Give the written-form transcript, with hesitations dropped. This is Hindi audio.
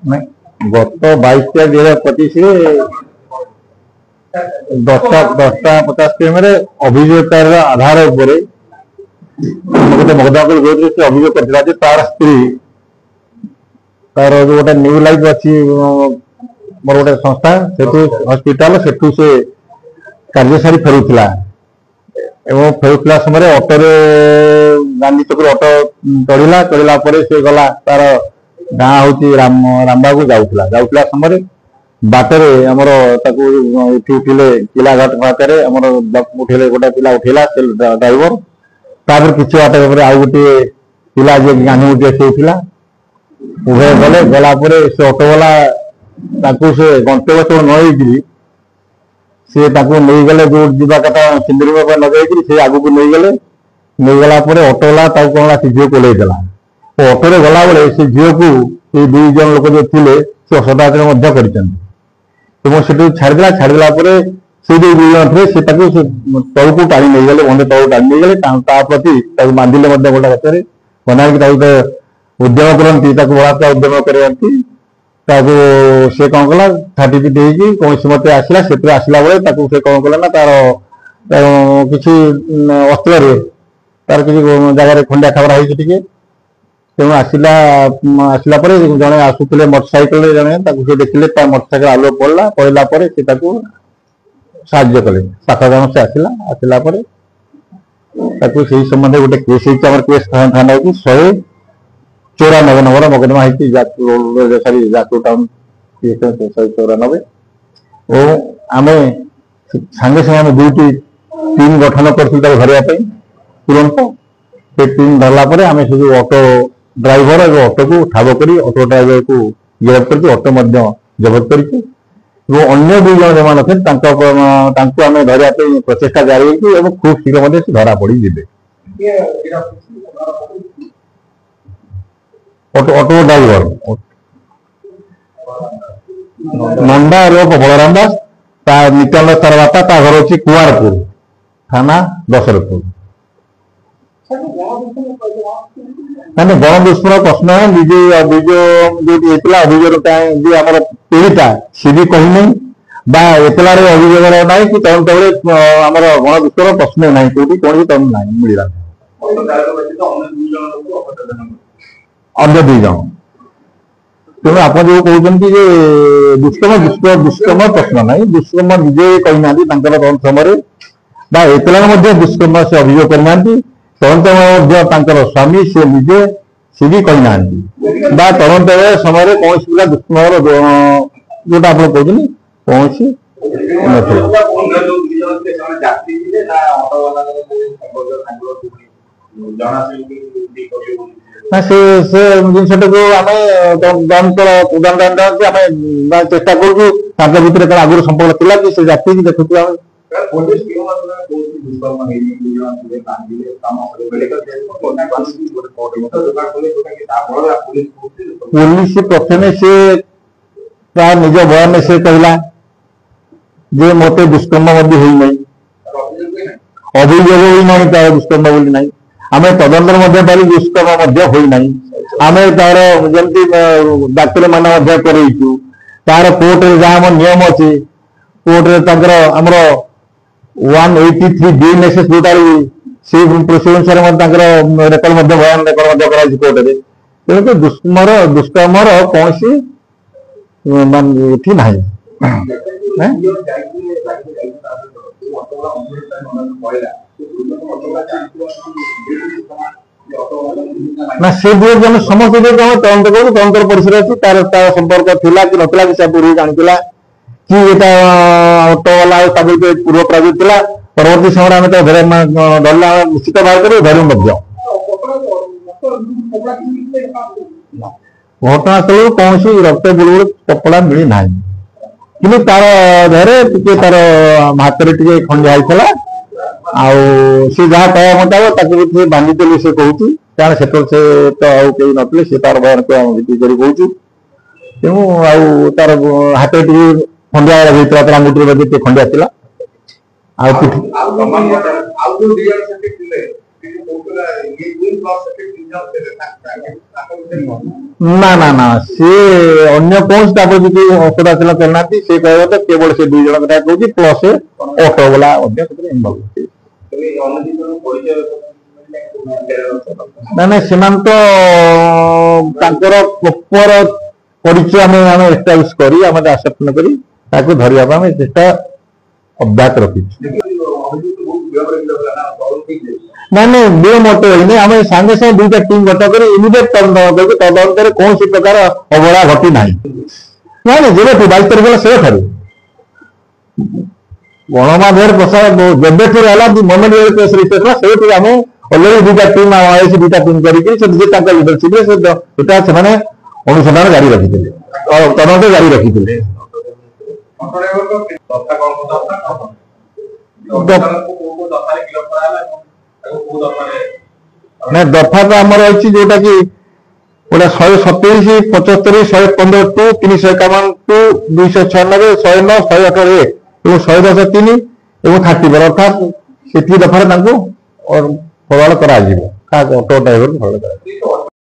नहीं गत 22/2025 10:50 PM अभियोगतार आधार गोटे मगदापुर गोटे से अभियोग कर तार स्त्री तार जो गोटे न्यू लाइफ अच्छी मोर गोटे संस्था से हस्पिटाल से कार्य सारी फेरुला एवं फेरुला समय ऑटो गांधी चौक ऑटो चढ़ला चढ़ला से गला तार गाँ हूँ रामबाग जाऊला समय बाटरे आमर उठिले किलाघाट पाखे उठे गोटे पिला उठेला ड्राइवर तापर किसी बाट आउ गोटे पिला जे गांधी उठे से उठिला उभय गले गलापर से ऑटोवाला से गंतव्य नई सी नहीं गले जो जीवा कथा सिंदूर लगे से आग को नहीं गले नहीं गला ऑटोवाला कौन से झील को लेदेला ऑटो गला बेले से झील को दुई जन लोक जो थे से सदाचरण कर छाड़देला छाड़देला से जो दुई जन थे से तल को टाणी नहीं गले बंधे तल टाणी नहीं गले प्रति बांधिले गोटे गचरे बना उद्यम करती बलात्कार उद्यम करती से कौन कला 30 कौन मत आसला से आसला बेले से कौन कला ना तार किसी अस्त्र तार किसी जगह खंडिया खबर होती तेणु आसला आसला जड़े आसुले मोटरसाइकिल जड़े से देखिले मोटरसाइकिल आलुओ पड़ा पड़ा से साहाଯ୍य कले 7 जन से आसला आसला संबंध गोटे केस केस थाना हो 194 नंबर मकदमा है जाजपुर टाउन 194 और आम सांगे सांगे दुईटी टीम गठन कर धरने तुरंत से टीम धरला आम से ऑटो ड्राइवर और ऑटो को ठाब कर ऑटो ड्राइवर को गिरफ्त कर ऑटो जबत कर अन्य 2 जन जो आम धरने प्रचेषा जारी है खूब शीघ्र से धरा पड़ जाए ऑटो ड्राइवर नंदा बलराम दास नित्यानंद तरवाता घर अच्छी कुआरपुर थाना दशरथपुर मैंने गण दुष्कर्म प्रश्न निजे अभियोग जो अभियोग आम पीड़िता सी भी कही नहीं एतलार अभियोग ना कि तदंत आम गण दुष्कर्म प्रश्न ना कौटी कौन भी तदंत ना मिलला अन्य 2 जन तेणु आप जो कहते दुष्कर्म दुष्कर्म प्रश्न ना दुष्कर्म निजे कही ना तदंत समय एतलार दुष्कर्म से अभियोग करना तदंत स्वामी से निजे सी भी कही ना तदंत समय कौन पिला दुष्कर्म जोटा आप कहते कौन सी ना से जिनटा को आम चेष्टा कर भर आगुरी संपर्क थी कि से जाति की देखु पुलिस प्रथम से निज बयान से कहला जे मत दुष्कर्म होना अभियोग होना तार दुष्कर्म बोली ना आम तदंतर पाली दुष्कर्म होना आम तार जमी डाक्तर मान करूँ तार कोर्ट जहाँ नियम अच्छे कोर्ट आमर 183 BNSS जोटा से अनुसार रेकर्ड बयान रेकर्ड कोर्ट में तेणुक दुष्कर्म कौन सी ना ना से 2 जन समस्त तदंत करूँ तदंतर परिसर अच्छी तार संपर्क थिला कि नथिला कि से पूर्व जानी कि ऑटोवाला पूर्व प्रायोजित था परवर्ती समय आम धरला निश्चित भाव कर धरू घटनास्थल कौन सी रक्त बुलबुल कपड़ा मिली ना कि तार देहरे टे तार हाथ में टे खंडिया होता सी जहाँ कह मुताबिक बांधिदेली से कहूँ कारण से तो कई नथिले से तार बयान कहूँ तेणु तार हाथ टे खंडिया होता तार आंगुठी खंडिया था आ ନା ନା ନା ସେ ଅନ୍ୟ କୌଣସି ତାପରେ ଯଦି ଅଟୋ ଆସିଲା କରିନାହାନ୍ତି ସେ କହିବା ତ କେବଳ ସେ 2 ଜଣ କଥା କହୁଛି ପ୍ଲସ୍ ଅଟୋ ବାଲା ମଧ୍ୟ ସେଥିରେ ଇନଭଲ୍ଭ ଅଛି। ନା ସେମାନେ ତ ତାଙ୍କର ପ୍ରପର ପରିଚୟ ଆମେ ଏଷ୍ଟାବ୍ଲିଶ କରି ଆମେ ଆସେପ୍ଟ କରି ତାକୁ ଧରିବା ପାଇଁ ଆମେ ଚେଷ୍ଟା ଅବ୍ୟାହତ ରଖିଛୁ। ନାଇଁ ବିଳମ୍ବ ଅଟୋ ହେଇନି, ଆମେ ସାଙ୍ଗେ ସାଙ୍ଗେ 2ଟା ଟିମ୍ ଗଠନ କରି ଇମିଡିଏଟ୍ ତଦନ୍ତରେ କୌଣସି ପ୍ରକାର ଅବହେଳା ଘଟି ନାହିଁ। ନାଇଁ ଯେବେଠୁ 22 ତାରିଖ ହେଲା ସେବେଠାରୁ ଗଣମାଧ୍ୟମରେ ପ୍ରସାର ଯେବେଠୁ ହେଲା ମୋମେଣ୍ଟ କେସ୍ ରିପୋର୍ଟ ହେଲା ସେବେଠୁ ଆମେ ଅଲରେଡି 2ଟା ଟିମ୍ ଆଇସି 2ଟା ଟିମ୍ କରିକି ସେ ନିଜେ ତାଙ୍କ ଲିଡରସିପରେ ସେଟା ସେମାନେ ଅନୁସନ୍ଧାନ ଜାରି ରଖିଥିଲେ, ତଦନ୍ତ ଜାରି ରଖିଥିଲେ। ଦଫା ତ ଆମର ଅଛି ଯୋଉଟା କି ଗୋଟେ 127, 75, 115 ଟୁ 351 ଟୁ 296, 109, 118 ଏବଂ 110(3) ଏବଂ 34 ଅର୍ଥାତ୍ ସେତିକି ଦଫାରେ ତାଙ୍କୁ ପ୍ରବଳ କରାଯିବ ଅଟୋ ଡ୍ରାଇଭରକୁ ପ୍ରବଳ କରାଯିବ।